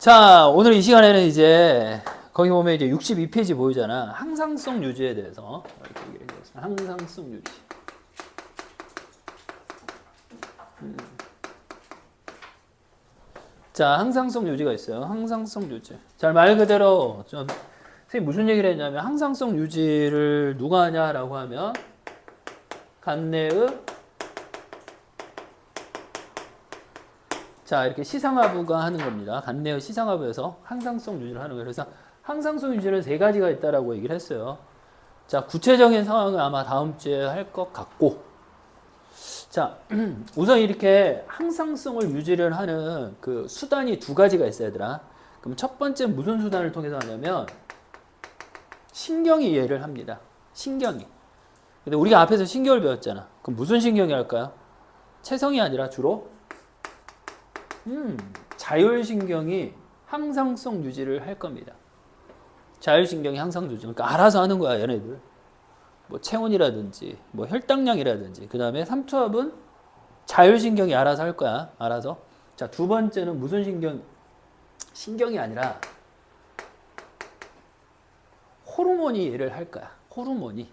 자, 오늘 이 시간에는 이제 거기 보면 이제 62페이지 보이잖아. 항상성 유지에 대해서 이렇게 얘기를 해봤습니다. 항상성 유지. 자, 항상성 유지가 있어요. 항상성 유지. 자, 말 그대로 선생님 무슨 얘기를 했냐면 항상성 유지를 누가 하냐라고 하면 간내의 자, 이렇게 시상하부가 하는 겁니다. 간내의 시상하부에서 항상성 유지를 하는 거예요. 그래서 항상성 유지는 세 가지가 있다라고 얘기를 했어요. 자, 구체적인 상황은 아마 다음 주에 할 것 같고, 자, 우선 이렇게 항상성을 유지를 하는 그 수단이 두 가지가 있어야 되더라. 그럼 첫 번째 무슨 수단을 통해서 하냐면 신경이 이해를 합니다. 신경이. 근데 우리가 앞에서 신경을 배웠잖아. 그럼 무슨 신경이 할까요? 체성이 아니라 주로 자율신경이 항상성 유지를 할 겁니다. 자율신경이 항상 유지. 그러니까 알아서 하는 거야, 얘네들. 뭐 체온이라든지, 뭐 혈당량이라든지. 그 다음에 삼투압은 자율신경이 알아서 할 거야. 알아서. 자, 두 번째는 무슨 신경? 신경이 아니라 호르몬이 일을 할 거야. 호르몬이.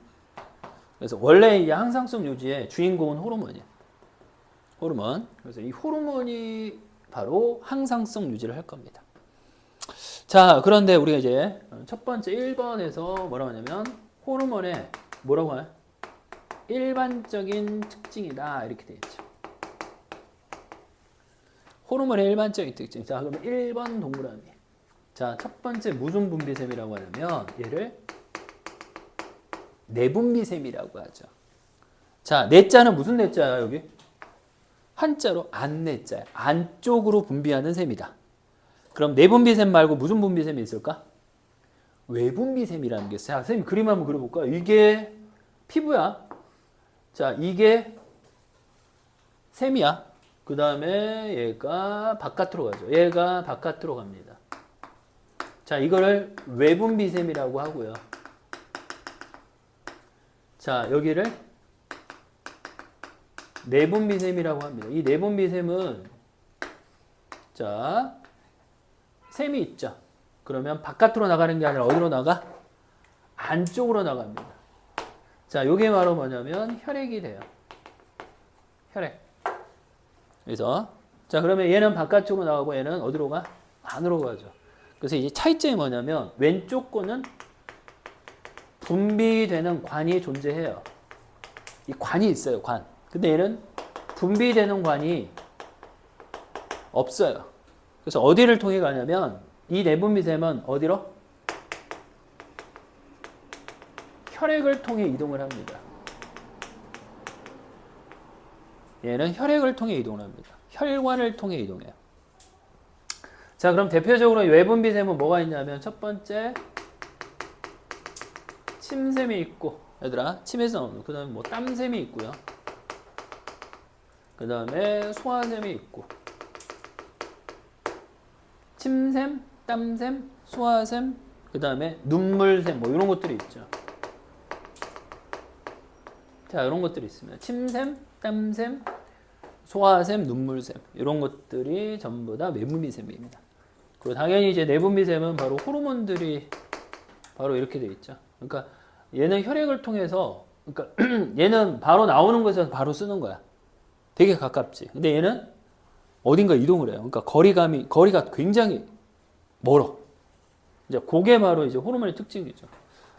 그래서 원래 이 항상성 유지의 주인공은 호르몬이야. 호르몬. 그래서 이 호르몬이 바로 항상성 유지를 할 겁니다. 자, 그런데 우리가 이제 첫 번째 1번에서 뭐라고 하냐면 호르몬의 뭐라고 하냐? 일반적인 특징이다. 이렇게 되어 있죠. 호르몬의 일반적인 특징. 자, 그러면 1번 동그라미. 자, 첫 번째 무슨 분비샘이라고 하냐면 얘를 내분비샘이라고 하죠. 자, 내자는 무슨 내자야, 여기? 한자로 안내자야. 안쪽으로 분비하는 셈이다. 그럼 내분비샘 말고 무슨 분비샘이 있을까? 외분비샘이라는 게 있어요. 자, 선생님 그림 한번 그려볼까요? 이게 피부야. 자, 이게 샘이야. 그 다음에 얘가 바깥으로 가죠. 얘가 바깥으로 갑니다. 자, 이거를 외분비샘이라고 하고요. 자, 여기를 내분비샘이라고 합니다. 이 내분비샘은 자, 샘이 있죠. 그러면 바깥으로 나가는 게 아니라 어디로 나가? 안쪽으로 나갑니다. 자, 요게 바로 뭐냐면 혈액이 돼요. 혈액. 그래서 자, 그러면 얘는 바깥쪽으로 나가고 얘는 어디로 가? 안으로 가죠. 그래서 이제 차이점이 뭐냐면 왼쪽 거는 분비되는 관이 존재해요. 이 관이 있어요, 관. 근데 얘는 분비되는 관이 없어요. 그래서 어디를 통해 가냐면 이 내분비샘은 어디로? 혈액을 통해 이동을 합니다. 얘는 혈액을 통해 이동을 합니다. 혈관을 통해 이동해요. 자, 그럼 대표적으로 외분비샘은 뭐가 있냐면 첫 번째 침샘이 있고, 얘들아, 침에서 나오는, 그 다음에 뭐 땀샘이 있고요. 그 다음에 소화샘이 있고, 침샘, 땀샘, 소화샘, 그 다음에 눈물샘, 뭐 이런 것들이 있죠. 자, 이런 것들이 있습니다. 침샘, 땀샘, 소화샘, 눈물샘, 이런 것들이 전부 다 외분비샘입니다. 그리고 당연히 이제 내분비샘은 바로 호르몬들이 바로 이렇게 돼 있죠. 그러니까 얘는 혈액을 통해서, 그러니까 얘는 바로 나오는 것에서 바로 쓰는 거야. 되게 가깝지. 근데 얘는 어딘가 이동을 해요. 그러니까 거리가 굉장히 멀어. 이제 그게 바로 이제 호르몬의 특징이죠.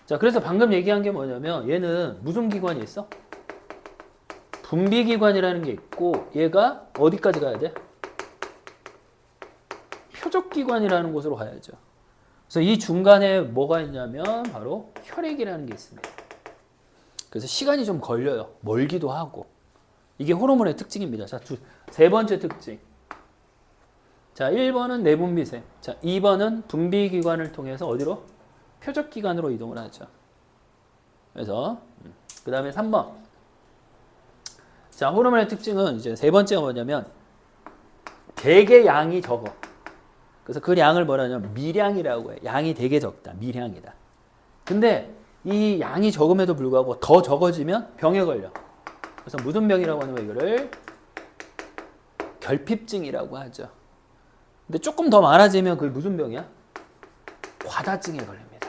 자, 그래서 방금 얘기한 게 뭐냐면 얘는 무슨 기관이 있어? 분비기관이라는 게 있고 얘가 어디까지 가야 돼? 표적기관이라는 곳으로 가야죠. 그래서 이 중간에 뭐가 있냐면 바로 혈액이라는 게 있습니다. 그래서 시간이 좀 걸려요. 멀기도 하고. 이게 호르몬의 특징입니다. 자, 세 번째 특징. 자, 1번은 내분비샘. 자, 2번은 분비기관을 통해서 어디로? 표적기관으로 이동을 하죠. 그래서 그 다음에 3번. 자, 호르몬의 특징은 이제 세 번째가 뭐냐면 되게 양이 적어. 그래서 그 양을 뭐라냐면 미량이라고 해. 양이 되게 적다. 미량이다. 근데 이 양이 적음에도 불구하고 더 적어지면 병에 걸려. 그래서 무슨 병이라고 하냐면 이거를 결핍증이라고 하죠. 근데 조금 더 많아지면 그게 무슨 병이야? 과다증에 걸립니다.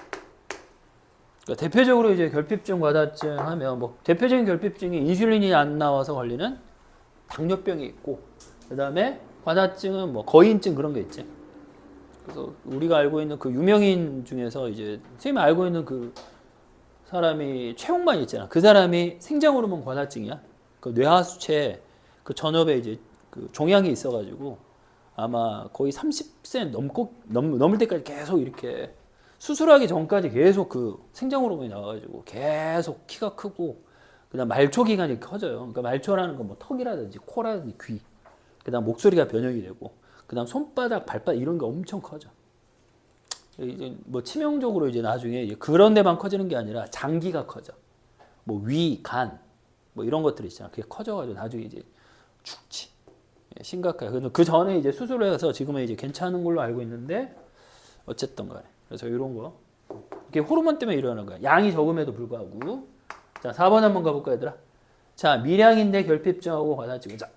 그러니까 대표적으로 이제 결핍증, 과다증 하면 뭐 대표적인 결핍증이 인슐린이 안 나와서 걸리는 당뇨병이 있고, 그다음에 과다증은 뭐 거인증 그런 게 있지. 그래서 우리가 알고 있는 그 유명인 중에서 이제 선생님이 알고 있는 그 사람이 최홍만 있잖아. 그 사람이 생장호르몬 과다증이야. 그 뇌하수체에 그 전엽에 이제 그 종양이 있어가지고 아마 거의 30세 넘을 때까지 계속 이렇게 수술하기 전까지 계속 그 생장호르몬이 나와가지고 계속 키가 크고, 그다음 말초 기관이 커져요. 그러니까 말초라는 건 뭐 턱이라든지 코라든지 귀, 그다음 목소리가 변형이 되고, 그다음 손바닥, 발바닥 이런 게 엄청 커져. 이제 뭐 치명적으로 이제 나중에 이제 그런 데만 커지는 게 아니라 장기가 커져. 뭐 위, 간, 뭐 이런 것들이 있잖아. 그게 커져가지고 나중에 이제 죽지. 심각해. 그래서 그 전에 이제 수술을 해서 지금은 이제 괜찮은 걸로 알고 있는데, 어쨌든 간에. 그래서 이런 거. 이게 호르몬 때문에 일어나는 거야. 양이 적음에도 불구하고. 자, 4번 한번 가볼까, 얘들아? 자, 미량인데 결핍증하고 과다증. 자,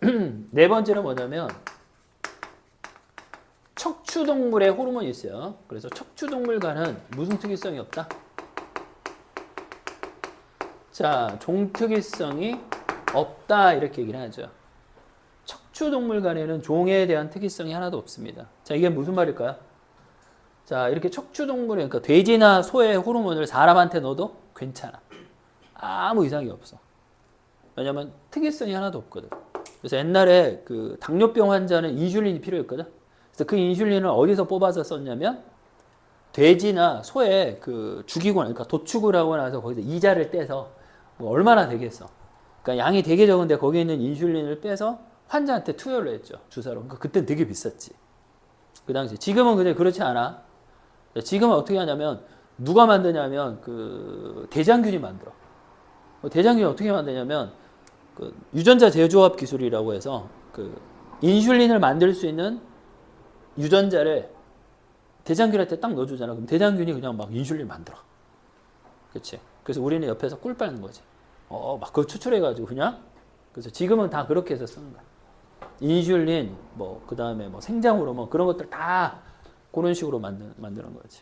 네 번째는 뭐냐면, 척추동물에 호르몬이 있어요. 그래서 척추동물과는 무슨 특이성이 없다? 자, 종특이성이 없다 이렇게 얘기를 하죠. 척추동물 간에는 종에 대한 특이성이 하나도 없습니다. 자, 이게 무슨 말일까요? 자, 이렇게 척추동물에, 그러니까 돼지나 소의 호르몬을 사람한테 넣어도 괜찮아. 아무 이상이 없어. 왜냐면 특이성이 하나도 없거든. 그래서 옛날에 그 당뇨병 환자는 인슐린이 필요했거든. 그래서 그 인슐린을 어디서 뽑아서 썼냐면 돼지나 소의 그 주기관, 그러니까 도축을 하고 나서 거기서 이자를 떼서, 뭐 얼마나 되겠어. 그러니까 양이 되게 적은데 거기에 있는 인슐린을 빼서 환자한테 투여를 했죠. 주사로. 그러니까 그때는 되게 비쌌지. 그 당시. 지금은 그냥 그렇지 않아. 지금은 어떻게 하냐면 누가 만드냐면 그 대장균이 만들어. 대장균이 어떻게 만드냐면 그 유전자 재조합 기술이라고 해서 그 인슐린을 만들 수 있는 유전자를 대장균한테 딱 넣어주잖아. 그럼 대장균이 그냥 막 인슐린 만들어. 그치? 그래서 우리는 옆에서 꿀 빨는 거지. 막 그거 추출해가지고 그냥. 그래서 지금은 다 그렇게 해서 쓰는 거야. 인슐린, 뭐, 그 다음에 뭐 생장호르몬 그런 것들 다 그런 식으로 만드는 거지.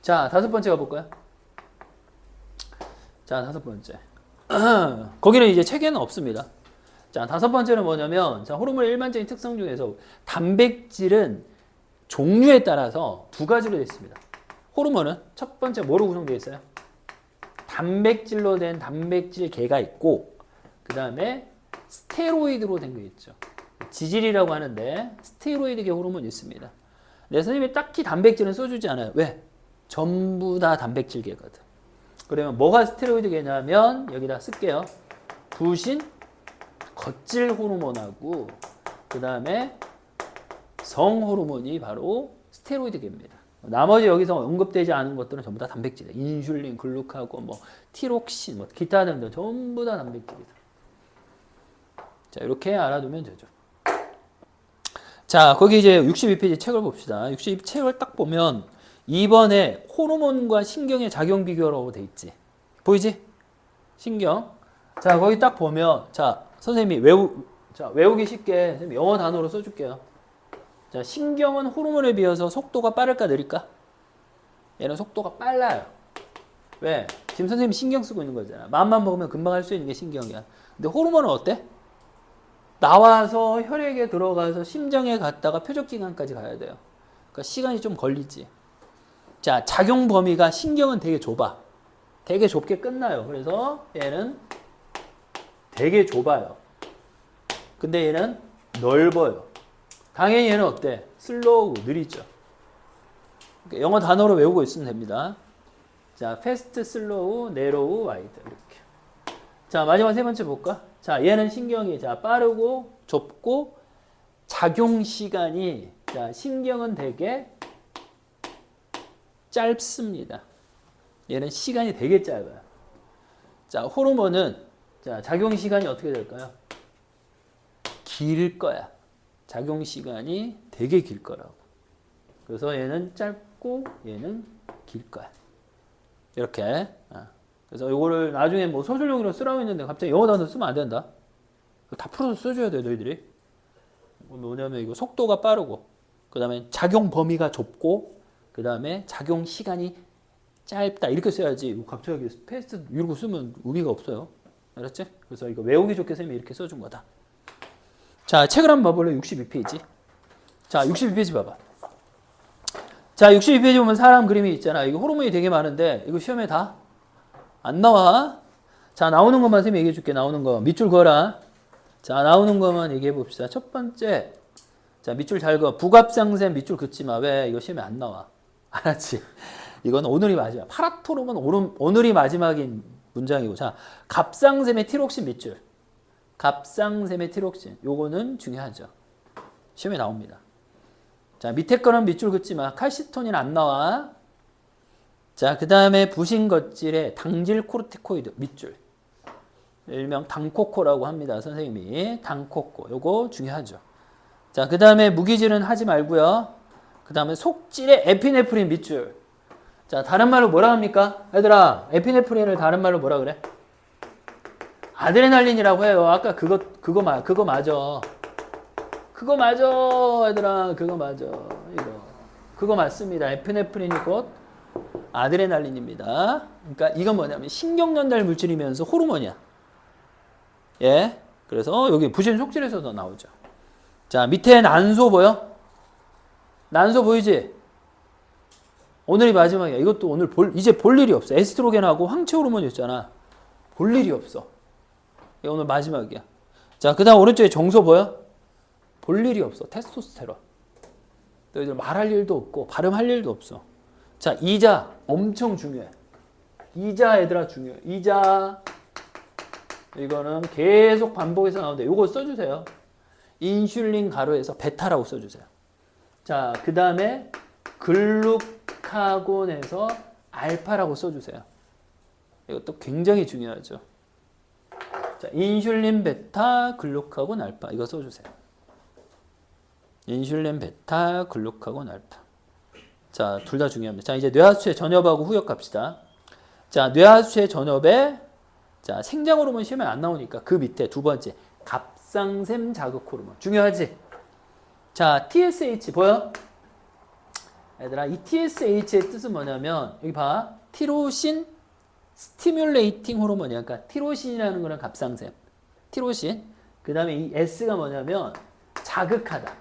자, 5번째 가볼까요? 자, 5번째. 거기는 이제 책에는 없습니다. 자, 5번째는 뭐냐면, 자, 호르몬의 일반적인 특성 중에서 단백질은 종류에 따라서 두 가지로 되어 있습니다. 호르몬은 첫 번째 뭐로 구성되어 있어요? 단백질로 된 단백질계가 있고, 그 다음에 스테로이드로 된 게 있죠. 지질이라고 하는데 스테로이드계 호르몬이 있습니다. 네, 선생님이 딱히 단백질은 써주지 않아요. 왜? 전부 다 단백질계거든. 그러면 뭐가 스테로이드계냐면 여기다 쓸게요. 부신, 겉질 호르몬하고 그 다음에 성 호르몬이 바로 스테로이드계입니다. 나머지 여기서 언급되지 않은 것들은 전부 다 단백질이에요. 인슐린, 글루카곤, 뭐 티록신, 뭐 기타 등등 전부 다 단백질이다. 자, 이렇게 알아두면 되죠. 자, 거기 이제 62페이지 책을 봅시다. 62 책을 딱 보면 2번에 호르몬과 신경의 작용 비교라고 돼 있지. 보이지? 신경. 자, 거기 딱 보면, 자, 선생님이 외우기 쉽게 선생님이 영어 단어로 써줄게요. 자, 신경은 호르몬에 비해서 속도가 빠를까 느릴까? 얘는 속도가 빨라요. 왜? 지금 선생님이 신경 쓰고 있는 거잖아. 마음만 먹으면 금방 할 수 있는 게 신경이야. 근데 호르몬은 어때? 나와서 혈액에 들어가서 심장에 갔다가 표적기관까지 가야 돼요. 그러니까 시간이 좀 걸리지. 자, 작용 범위가 신경은 되게 좁아. 되게 좁게 끝나요. 그래서 얘는 되게 좁아요. 근데 얘는 넓어요. 당연히 얘는 어때? 슬로우, 느리죠. 그러니까 영어 단어로 외우고 있으면 됩니다. 자, 패스트, 슬로우, 네로우, 와이드 이렇게. 자, 마지막 세 번째 볼까? 자, 얘는 신경이 자 빠르고 좁고 작용 시간이 자 신경은 되게 짧습니다. 얘는 시간이 되게 짧아요. 자, 호르몬은 자 작용 시간이 어떻게 될까요? 길 거야. 작용 시간이 되게 길 거라고. 그래서 얘는 짧고 얘는 길 거야. 이렇게. 그래서 이거를 나중에 뭐 서술용으로 쓰라고 했는데 갑자기 영어 단어 쓰면 안 된다. 다 풀어서 써줘야 돼, 너희들이. 뭐냐면 이거 속도가 빠르고 그 다음에 작용 범위가 좁고, 그 다음에 작용 시간이 짧다. 이렇게 써야지. 갑자기 패스트 이러고 쓰면 의미가 없어요. 알았지? 그래서 이거 외우기 좋게 쌤이 이렇게 써준 거다. 자, 책을 한번 봐볼래? 62페이지. 자, 62페이지 봐봐. 자, 62페이지 보면 사람 그림이 있잖아. 이거 호르몬이 되게 많은데 이거 시험에 다 안 나와. 자, 나오는 것만 쌤이 얘기해 줄게. 나오는 거. 밑줄 그어라. 자, 나오는 것만 얘기해 봅시다. 첫 번째. 자, 밑줄 잘 그어. 부갑상샘 밑줄 긋지 마. 왜? 이거 시험에 안 나와. 알았지? 이건 오늘이 마지막. 파라토름은 오늘이 마지막인 문장이고. 자, 갑상샘의 티록신 밑줄. 갑상샘의 티록신. 요거는 중요하죠. 시험에 나옵니다. 자, 밑에 거는 밑줄 긋지 마. 칼시토닌 안 나와. 자, 그 다음에 부신거질의 당질 코르티코이드 밑줄. 일명 당코코라고 합니다. 선생님이. 당코코. 요거 중요하죠. 자, 그 다음에 무기질은 하지 말고요. 그 다음에 속질의 에피네프린 밑줄. 자, 다른 말로 뭐라 합니까? 얘들아, 에피네프린을 다른 말로 뭐라 그래? 아드레날린이라고 해요. 아까 그거 맞아. 그거 맞아, 얘들아. 그거 맞아. 그거 맞습니다. 에피네프린이 곧 아드레날린입니다. 그러니까 이건 뭐냐면 신경전달 물질이면서 호르몬이야. 예. 그래서 여기 부신 속질에서도 나오죠. 자, 밑에 난소 보여? 난소 보이지? 오늘이 마지막이야. 이것도 오늘 이제 볼 일이 없어. 에스트로겐하고 황체 호르몬이 있잖아. 볼 일이 없어. 이게 오늘 마지막이야. 자, 그 다음 오른쪽에 정소 보여? 볼 일이 없어. 테스토스테론. 너희들 말할 일도 없고 발음할 일도 없어. 자, 이자 엄청 중요해. 이자 얘들아 중요해. 이자 이거는 계속 반복해서 나오는데 요거 써주세요. 인슐린 가로에서 베타라고 써주세요. 자, 그 다음에 글루카곤에서 알파라고 써주세요. 이것도 굉장히 중요하죠. 자, 인슐린 베타 글루카곤 알파 이거 써주세요. 인슐린 베타 글루카곤 알파. 자, 둘 다 중요합니다. 자, 이제 뇌하수체 전엽하고 후엽 갑시다. 자, 뇌하수체 전엽에 자, 생장 호르몬 시험에 안 나오니까 그 밑에 두 번째 갑상샘 자극 호르몬 중요하지? 자, TSH 보여? 얘들아, 이 TSH의 뜻은 뭐냐면 여기 봐. 티로신 스티뮬레이팅 호르몬이야. 그러니까 티로신이라는 거는 갑상샘. 티로신. 그 다음에 이 S가 뭐냐면 자극하다.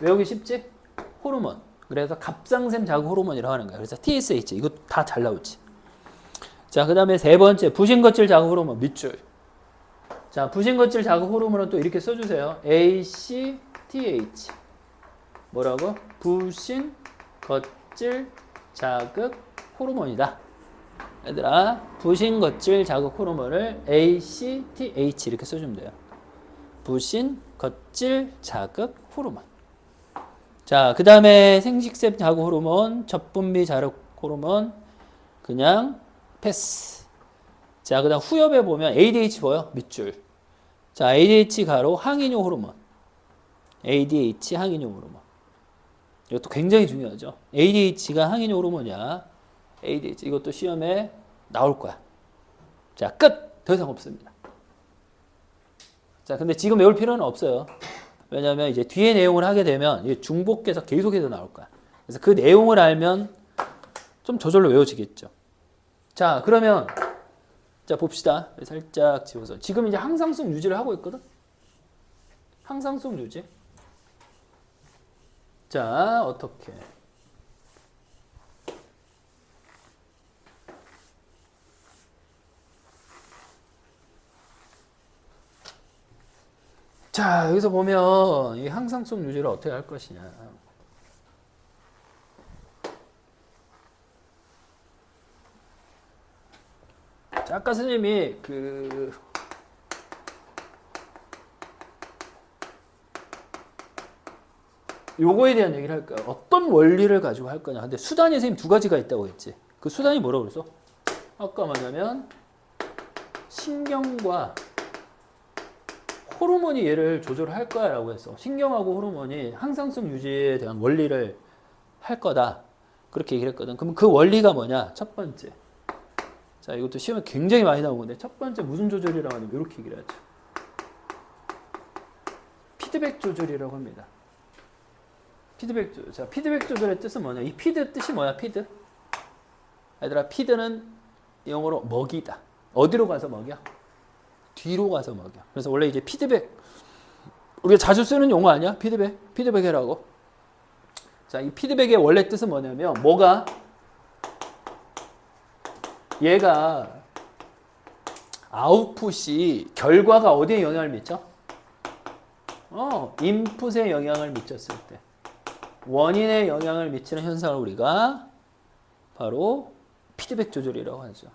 외우기 쉽지? 호르몬. 그래서 갑상샘 자극 호르몬이라고 하는 거야. 그래서 TSH 이거 다 잘 나오지. 자, 그 다음에 세 번째 부신거질 자극 호르몬 밑줄. 자, 부신거질 자극 호르몬은 또 이렇게 써주세요. ACTH. 뭐라고? 부신거질 자극 호르몬이다. 얘들아, 부신거질 자극 호르몬을 ACTH 이렇게 써주면 돼요. 부신거질 자극 호르몬. 자, 그 다음에 생식샘 자극 호르몬, 젖분비 자극 호르몬, 그냥 패스. 자, 그 다음 후엽에 보면 ADH 보여? 밑줄. 자, ADH 가로 항이뇨 호르몬. ADH 항이뇨 호르몬. 이것도 굉장히 중요하죠. ADH가 항이뇨 호르몬이야. ADH. 이것도 시험에 나올 거야. 자, 끝! 더 이상 없습니다. 자, 근데 지금 외울 필요는 없어요. 왜냐하면 이제 뒤에 내용을 하게 되면 중복해서 계속해서 나올 거야. 그래서 그 내용을 알면 좀 저절로 외워지겠죠. 자, 그러면 자, 봅시다. 살짝 지워서. 지금 이제 항상성 유지를 하고 있거든? 항상성 유지. 자, 어떻게? 자, 여기서 보면 이 항상성 유지를 어떻게 할 것이냐. 자, 아까 선생님이 요거에 대한 얘기를 할 거야. 어떤 원리를 가지고 할 거냐. 근데 수단이 선생님 두 가지가 있다고 했지. 그 수단이 뭐라고 그랬어? 아까 뭐냐면 신경과 호르몬이 얘를 조절할 거야 라고 했어. 신경하고 호르몬이 항상성 유지에 대한 원리를 할 거다. 그렇게 얘기를 했거든. 그럼 그 원리가 뭐냐? 첫 번째. 자, 이것도 시험에 굉장히 많이 나온 건데 첫 번째 무슨 조절이라고 하냐면 이렇게 얘기를 하죠. 피드백 조절이라고 합니다. 피드백 조절. 자, 피드백 조절의 뜻은 뭐냐? 이 피드 뜻이 뭐야? 피드. 얘들아, 피드는 영어로 먹이다. 어디로 가서 먹여? 뒤로 가서 먹여. 그래서 원래 이제 피드백, 우리가 자주 쓰는 용어 아니야? 피드백. 피드백 해라고. 자, 이 피드백의 원래 뜻은 뭐냐면, 뭐가? 얘가 아웃풋이 결과가 어디에 영향을 미쳐? 인풋에 영향을 미쳤을 때. 원인에 영향을 미치는 현상을 우리가 바로 피드백 조절이라고 하죠.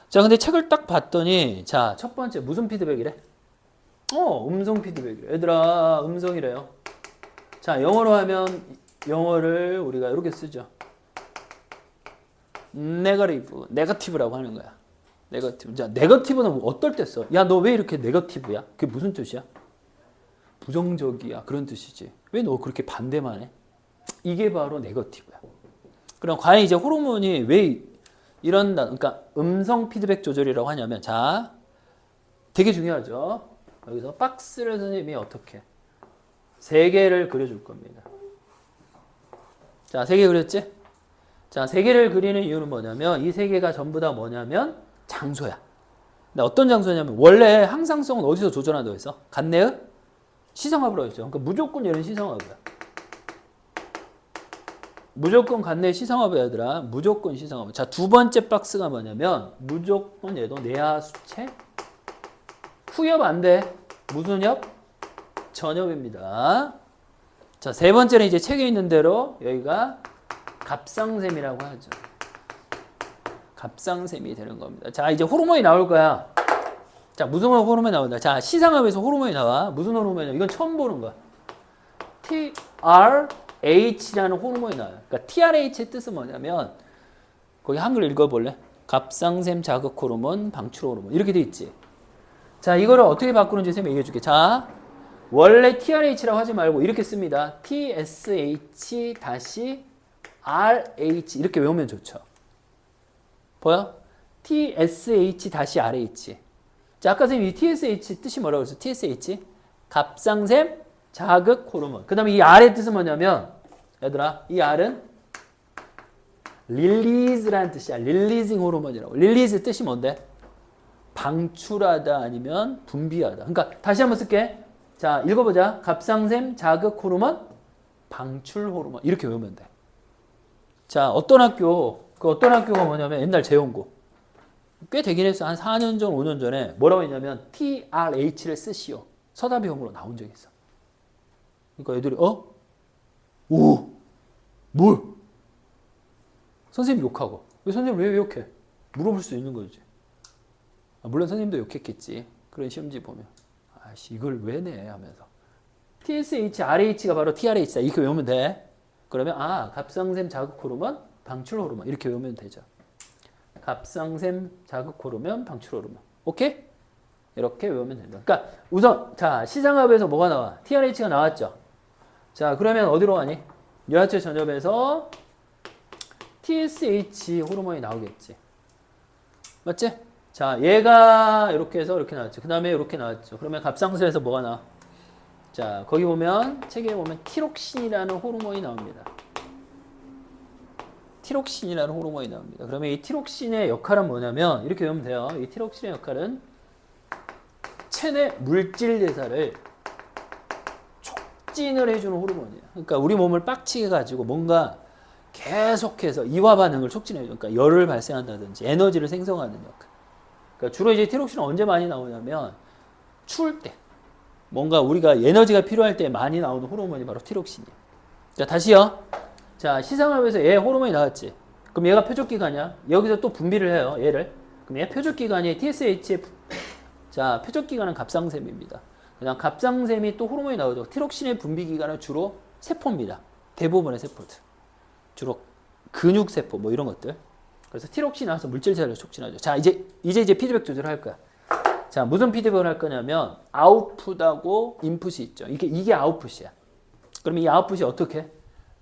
자, 근데 책을 딱 봤더니, 자, 첫 번째, 무슨 피드백이래? 음성 피드백이래. 얘들아, 음성이래요. 자, 영어로 하면, 영어를 우리가 이렇게 쓰죠. 네거티브라고 하는 거야. 네거티브. 자, 네거티브는 어떨 때 써? 야, 너 왜 이렇게 네거티브야? 그게 무슨 뜻이야? 부정적이야. 그런 뜻이지. 왜 너 그렇게 반대만 해? 이게 바로 네거티브야. 그럼 과연 이제 호르몬이 왜 이런다? 그러니까 음성 피드백 조절이라고 하냐면, 자, 되게 중요하죠. 여기서 박스를 선생님이 어떻게 3개를 그려줄 겁니다. 자, 3개 그렸지? 자, 3개를 그리는 이유는 뭐냐면, 이 3개가 전부 다 뭐냐면 장소야. 근데 어떤 장소냐면, 원래 항상성은 어디서 조절한다고 했어? 간내의 시성합으로 했죠. 그러니까 무조건 얘는 시성합이야. 무조건 간내 시성합이야, 얘들아. 무조건 시성합. 자, 두 번째 박스가 뭐냐면, 무조건 얘도 내하수체 후엽 안 돼. 무슨 협? 전협입니다. 자, 세 번째는 이제 책에 있는 대로 여기가 갑상샘이라고 하죠. 갑상샘이 되는 겁니다. 자, 이제 호르몬이 나올 거야. 자, 무슨 호르몬이 나온다? 자, 시상합에서 호르몬이 나와. 무슨 호르몬이냐? 이건 처음 보는 거야. TRH라는 호르몬이 나와요. 그러니까 TRH의 뜻은 뭐냐면, 거기 한글 읽어볼래? 갑상샘 자극 호르몬, 방출 호르몬. 이렇게 돼 있지. 자, 이거를 어떻게 바꾸는지 선생님이 얘기해 줄게. 자, 원래 TRH라고 하지 말고 이렇게 씁니다. TSH-RH 이렇게 외우면 좋죠. 보여? TSH-RH. 자, 아까 선생님이 TSH 뜻이 뭐라고 그랬어? TSH? 갑상샘 자극 호르몬. 그 다음에 이 R의 뜻은 뭐냐면, 얘들아, 이 R은 릴리즈라는 뜻이야. 릴리징 호르몬이라고. 릴리즈 뜻이 뭔데? 방출하다 아니면 분비하다. 그러니까 다시 한번 쓸게. 자, 읽어보자. 갑상샘 자극 호르몬, 방출 호르몬. 이렇게 외우면 돼. 자, 어떤 학교가 뭐냐면 옛날 재연고. 꽤 되긴 했어. 한 4년 전, 5년 전에 뭐라고 했냐면 TRH를 쓰시오. 서다비형으로 나온 적이 있어. 그러니까 애들이 뭘? 선생님 욕하고. 왜 선생님 왜 욕해? 물어볼 수 있는 거지. 물론 선생님도 욕했겠지. 그런 시험지 보면. 아씨, 이걸 왜 내? 하면서. TSH, RH가 바로 TRH다. 이렇게 외우면 돼. 그러면, 갑상샘 자극 호르몬, 방출 호르몬. 이렇게 외우면 되죠. 갑상샘 자극 호르몬, 방출 호르몬. 오케이? 이렇게 외우면 됩니다. 그러니까, 우선, 자, 시상합에서 뭐가 나와? TRH가 나왔죠. 자, 그러면 어디로 가니? 뇌하체 전엽에서 TSH 호르몬이 나오겠지. 맞지? 자, 얘가 이렇게 해서 이렇게 나왔죠. 그 다음에 이렇게 나왔죠. 그러면 갑상선에서 뭐가 나와? 자, 거기 보면, 책에 보면 티록신이라는 호르몬이 나옵니다. 티록신이라는 호르몬이 나옵니다. 그러면 이 티록신의 역할은 뭐냐면, 이렇게 외우면 돼요. 이 티록신의 역할은 체내 물질 대사를 촉진을 해주는 호르몬이에요. 그러니까 우리 몸을 빡치게 가지고 뭔가 계속해서 이와 반응을 촉진해줘. 그러니까 열을 발생한다든지 에너지를 생성하는 역할. 그러니까 주로 이제 티록신은 언제 많이 나오냐면 추울 때, 뭔가 우리가 에너지가 필요할 때 많이 나오는 호르몬이 바로 티록신이에요. 자, 다시요. 자, 시상합에서 얘 호르몬이 나왔지. 그럼 얘가 표적기관이야. 여기서 또 분비를 해요. 얘를. 그럼 얘 표적기관이 TSHF. 자, 표적기관은 갑상샘입니다. 그냥 갑상샘이 또 호르몬이 나오죠. 티록신의 분비기관은 주로 세포입니다. 대부분의 세포들. 주로 근육세포 뭐 이런 것들. 그래서 티록신 나와서 물질 대사를 촉진하죠. 자, 이제 피드백 조절을 할 거야. 자, 무슨 피드백을 할 거냐면 아웃풋하고 인풋이 있죠. 이게 아웃풋이야. 그럼 이 아웃풋이 어떻게?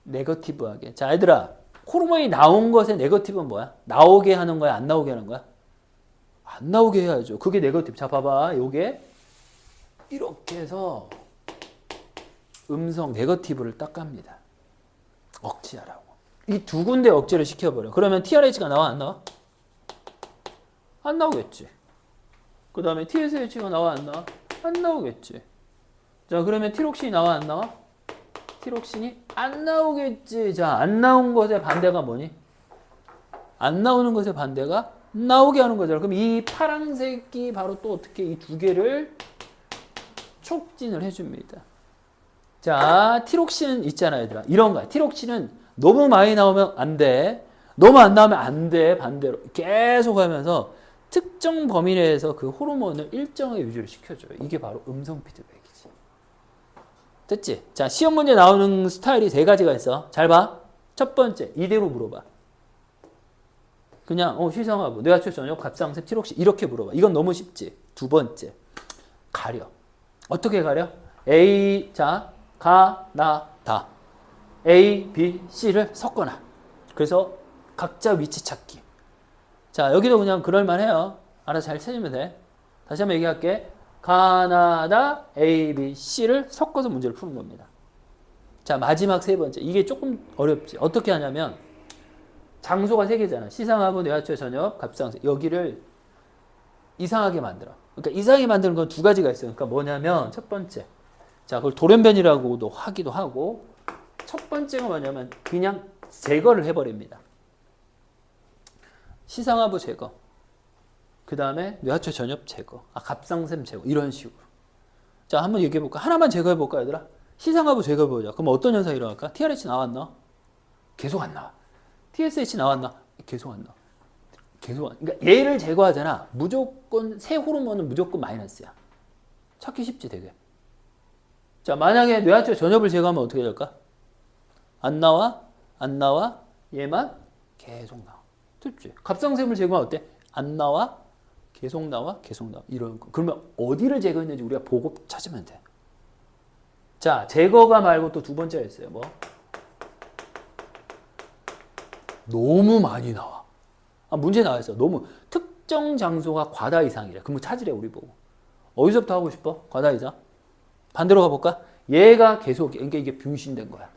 네거티브하게. 자, 얘들아, 호르몬이 나온 것의 네거티브는 뭐야? 나오게 하는 거야? 안 나오게 하는 거야? 안 나오게 해야죠. 그게 네거티브. 자, 봐봐. 요게 이렇게 해서 음성 네거티브를 딱 갑니다. 억제하라고. 이 두 군데 억제를 시켜버려. 그러면 TRH가 나와 안 나와? 안 나오겠지. 그 다음에 TSH가 나와 안 나와? 안 나오겠지. 자, 그러면 티록신이 나와 안 나와? 티록신이 안 나오겠지. 자, 안 나온 것의 반대가 뭐니? 안 나오는 것의 반대가 나오게 하는 거잖아. 그럼 이 파란색이 바로 또 어떻게 이 두 개를 촉진을 해줍니다. 자, 티록신 있잖아, 얘들아. 이런 거야. 티록신은 너무 많이 나오면 안 돼. 너무 안 나오면 안 돼. 반대로. 계속 하면서 특정 범위 내에서 그 호르몬을 일정하게 유지를 시켜줘요. 이게 바로 음성 피드백이지. 됐지? 자, 시험 문제 나오는 스타일이 세 가지가 있어. 잘 봐. 첫 번째, 이대로 물어봐. 그냥 시상하고 뇌하초 전역 갑상선 티록신 이렇게 물어봐. 이건 너무 쉽지. 두 번째, 가려. 어떻게 가려? A, 자, 가, 나, 다. A, B, C를 섞거나. 그래서 각자 위치 찾기. 자, 여기도 그냥 그럴만해요. 알아서 잘 찾으면 돼. 다시 한번 얘기할게. 가나다 A, B, C를 섞어서 문제를 푸는 겁니다. 자, 마지막 세 번째. 이게 조금 어렵지. 어떻게 하냐면 장소가 세 개잖아. 시상하부, 뇌하초 전역, 갑상선. 여기를 이상하게 만들어. 그러니까 이상하게 만드는 건 두 가지가 있어요. 그러니까 뭐냐면 첫 번째. 자, 그걸 돌연변이라고도 하기도 하고 첫 번째가 뭐냐면 그냥 제거를 해버립니다. 시상하부 제거. 그 다음에 뇌하초 전엽 제거. 갑상샘 제거. 이런 식으로. 자, 한번 얘기해볼까? 하나만 제거해볼까, 얘들아? 시상하부 제거해보자. 그럼 어떤 현상이 일어날까? TRH 나왔나? 계속 안 나와. TSH 나왔나? 계속 안 나와. 계속 안. 그러니까 얘를 제거하잖아. 무조건 새 호르몬은 무조건 마이너스야. 찾기 쉽지 되게. 자, 만약에 뇌하초 전엽을 제거하면 어떻게 될까? 안 나와, 안 나와, 얘만 계속 나와. 됐지? 갑상샘을 제거하면 어때? 안 나와, 계속 나와, 계속 나와. 이런 거. 그러면 어디를 제거했는지 우리가 보고 찾으면 돼. 자, 제거가 말고 또 두 번째가 있어요. 뭐? 너무 많이 나와. 문제 나와있어. 너무 특정 장소가 과다 이상이래. 그럼 찾으래, 우리 보고. 어디서부터 하고 싶어? 과다 이상? 반대로 가볼까? 얘가 계속, 그러니까 이게 병신된 거야.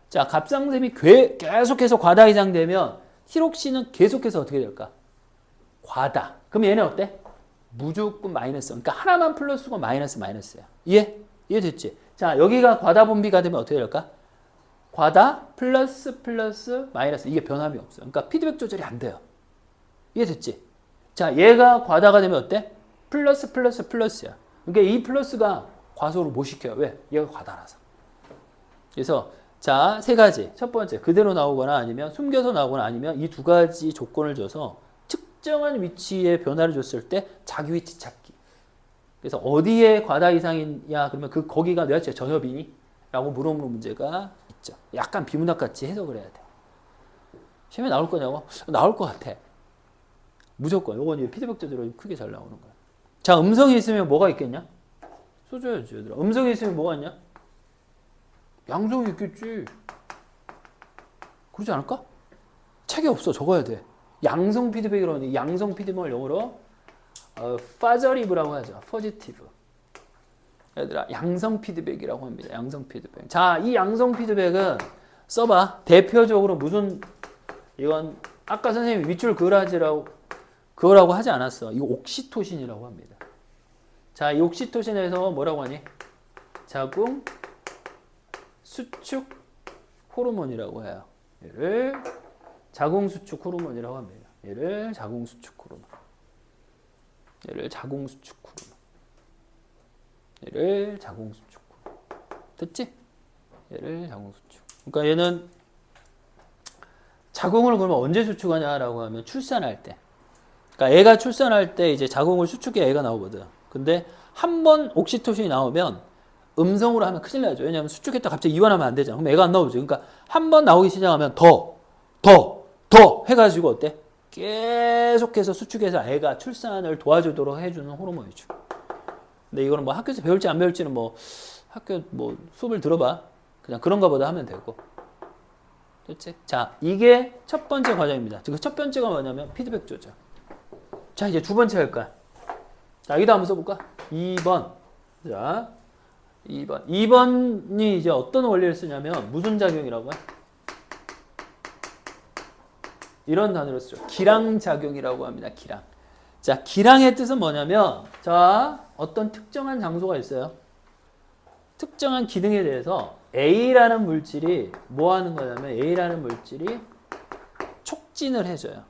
자, 갑상샘이 계속해서 과다 이상 되면 티록신은 계속해서 어떻게 될까? 과다. 그럼 얘는 어때? 무조건 마이너스. 그러니까 하나만 플러스고 마이너스야. 이해됐지? 자, 여기가 과다 분비가 되면 어떻게 될까? 과다 플러스 마이너스. 이게 변함이 없어. 그러니까 피드백 조절이 안 돼요. 이해됐지? 자, 얘가 과다가 되면 어때? 플러스야. 그러니까 이 플러스가 과소를 못 시켜요. 왜? 얘가 과다라서. 그래서 자, 세 가지. 첫 번째, 그대로 나오거나 아니면 숨겨서 나오거나 아니면 이 두 가지 조건을 줘서 특정한 위치에 변화를 줬을 때 자기 위치 찾기. 그래서 어디에 과다 이상이냐 그러면 거기가 뇌하초 전엽이니? 라고 물어보는 문제가 있죠. 약간 비문학같이 해석을 해야 돼. 시험에 나올 거냐고? 나올 것 같아. 무조건. 요건 피드백 조절로 크게 잘 나오는 거야. 자, 음성이 있으면 뭐가 있겠냐? 써줘야지, 얘들아. 음성이 있으면 뭐가 있냐? 양성이 있겠지. 그러지 않을까? 책에 없어. 적어야 돼. 양성 피드백이라는 양성 피드백을 영어로 파저리브라고 하죠. 포지티브. 얘들아, 양성 피드백이라고 합니다. 양성 피드백. 자, 이 양성 피드백은 써봐. 대표적으로 이건 아까 선생님이 밑줄 그거라고 하지 않았어. 이거 옥시토신이라고 합니다. 자, 이 옥시토신에서 뭐라고 하니? 자궁 수축 호르몬이라고 해요. 얘를 자궁 수축 호르몬이라고 합니다. 얘를 자궁 수축 호르몬. 얘를 자궁 수축 호르몬. 됐지? 얘를 자궁 수축. 그러니까 얘는 자궁을 그러면 언제 수축하냐라고 하면 출산할 때. 그러니까 애가 출산할 때 이제 자궁을 수축해 애가 나오거든. 근데 한 번 옥시토신이 나오면 음성으로 하면 큰일 나죠. 왜냐하면 수축했다 갑자기 이완하면 안 되잖아. 그럼 애가 안 나오죠. 그러니까 한 번 나오기 시작하면 더 해가지고 어때? 계속해서 수축해서 애가 출산을 도와주도록 해주는 호르몬이죠. 근데 이거는 뭐 학교에서 배울지 안 배울지는 뭐 학교 뭐 수업을 들어봐. 그냥 그런가 보다 하면 되고. 됐지? 자, 이게 첫 번째 과정입니다. 그 첫 번째가 뭐냐면 피드백 조절. 자, 이제 두 번째 할 거야. 자, 여기다 한번 써볼까? 2번. 자, 2번이 이제 어떤 원리를 쓰냐면 무슨 작용이라고 해? 이런 단어를 쓰죠. 기량작용이라고 합니다. 기량. 자, 기량의 뜻은 뭐냐면, 자, 어떤 특정한 장소가 있어요. 특정한 기능에 대해서 A라는 물질이 뭐 하는 거냐면, A라는 물질이 촉진을 해줘요.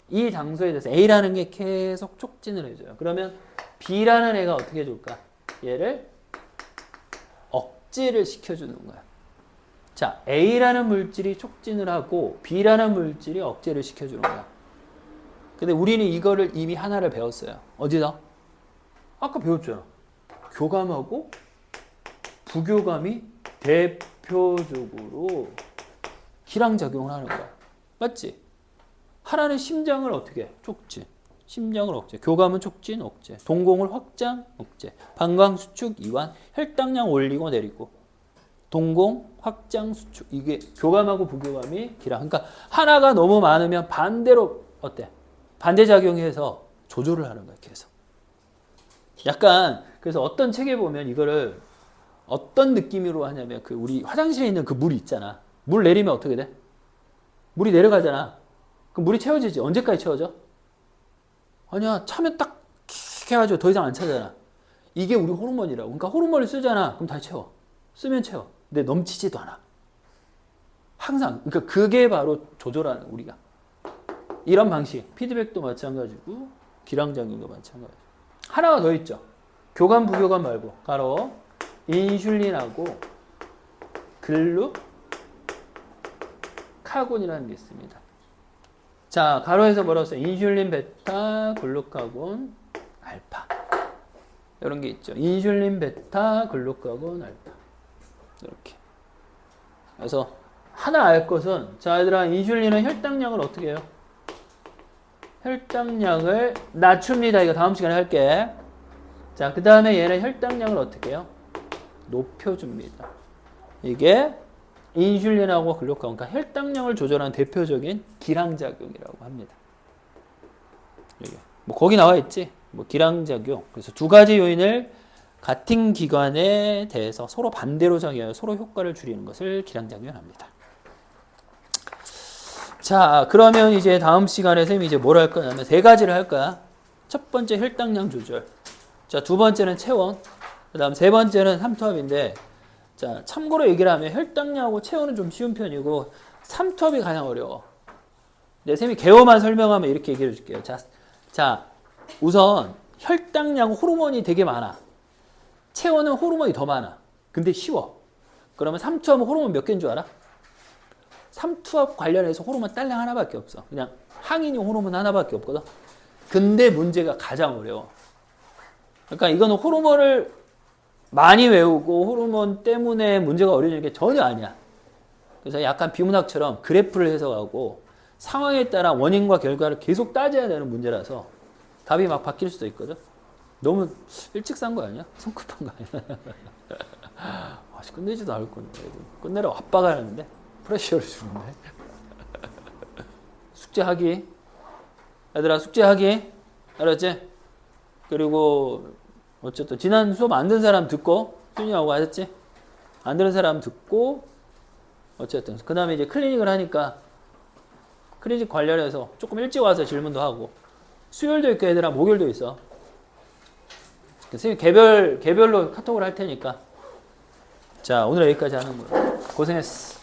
이 장소에 대해서 A라는 게 계속 촉진을 해줘요. 그러면 B라는 애가 어떻게 해줄까? 얘를 억제를 시켜주는 거야. 자, A라는 물질이 촉진을 하고 B라는 물질이 억제를 시켜주는 거야. 근데 우리는 이거를 이미 하나를 배웠어요. 어디다? 아까 배웠잖아. 교감하고 부교감이 대표적으로 기량작용을 하는 거야. 맞지? 하나는 심장을 어떻게 해? 촉진. 심장을 억제. 교감은 촉진, 억제. 동공을 확장, 억제. 방광, 수축, 이완. 혈당량 올리고 내리고. 동공, 확장, 수축. 이게 교감하고 부교감이 기량. 그러니까 하나가 너무 많으면 반대로 어때? 반대작용해서 조절을 하는 거야, 계속. 약간 그래서 어떤 책에 보면 이거를 어떤 느낌으로 하냐면 그 우리 화장실에 있는 그 물이 있잖아. 물 내리면 어떻게 돼? 물이 내려가잖아. 그럼 물이 채워지지. 언제까지 채워져? 아니야. 차면 딱 해가지고 더 이상 안 차잖아. 이게 우리 호르몬이라고. 그러니까 호르몬을 쓰잖아. 그럼 다 채워. 쓰면 채워. 근데 넘치지도 않아. 항상. 그러니까 그게 바로 조절하는 우리가. 이런 방식. 피드백도 마찬가지고 기량작용도 마찬가지고. 하나가 더 있죠. 교감, 부교감 말고. 바로 인슐린하고 글루카곤이라는 게 있습니다. 자, 가로에서 뭐라고 써요? 인슐린, 베타, 글루카곤, 알파. 이런 게 있죠. 인슐린, 베타, 글루카곤, 알파. 이렇게. 그래서 하나 알 것은, 자, 얘들아, 인슐린은 혈당량을 어떻게 해요? 혈당량을 낮춥니다. 이거 다음 시간에 할게. 자, 그 다음에 얘는 혈당량을 어떻게 해요? 높여줍니다. 이게 인슐린하고 글루카곤, 그러니까 혈당량을 조절하는 대표적인 기량작용이라고 합니다. 이게 뭐 거기 나와 있지. 뭐 기량작용. 그래서 두 가지 요인을 같은 기관에 대해서 서로 반대로 작용하여 서로 효과를 줄이는 것을 기량작용을 합니다. 자, 그러면 이제 다음 시간에 선생님이 이제 뭘 할 거냐면 세 가지를 할 거야. 첫 번째 혈당량 조절. 자, 두 번째는 체온. 그 다음 세 번째는 삼투압인데, 자, 참고로 얘기를 하면 혈당량하고 체온은 좀 쉬운 편이고 삼투압이 가장 어려워. 네, 선생님이 개요만 설명하면 이렇게 얘기해 줄게요. 자, 우선 혈당량 호르몬이 되게 많아. 체온은 호르몬이 더 많아. 근데 쉬워. 그러면 삼투압은 호르몬 몇 개인 줄 알아? 삼투압 관련해서 호르몬 딸랑 하나밖에 없어. 그냥 항인용 호르몬 하나밖에 없거든. 근데 문제가 가장 어려워. 그러니까 이거는 호르몬을 많이 외우고 호르몬 때문에 문제가 어려지는 게 전혀 아니야. 그래서 약간 비문학처럼 그래프를 해석하고 상황에 따라 원인과 결과를 계속 따져야 되는 문제라서 답이 막 바뀔 수도 있거든. 너무 일찍 산 거 아니야? 성급한 거 아니야? 아직 끝내지도 않을 건데. 끝내라고 압박을 하는데 프레셔를 주는데. 숙제하기. 얘들아 숙제하기. 알았지? 그리고 어쨌든 지난 수업 안 든 사람 듣고 순위하고 하셨지? 안 들은 사람 듣고 어쨌든 그 다음에 이제 클리닉을 하니까 클리닉 관련해서 조금 일찍 와서 질문도 하고 수요일도 있고 얘들아 목요일도 있어. 선생님 개별로 카톡을 할 테니까 자 오늘 여기까지 하는 거예요. 고생했어.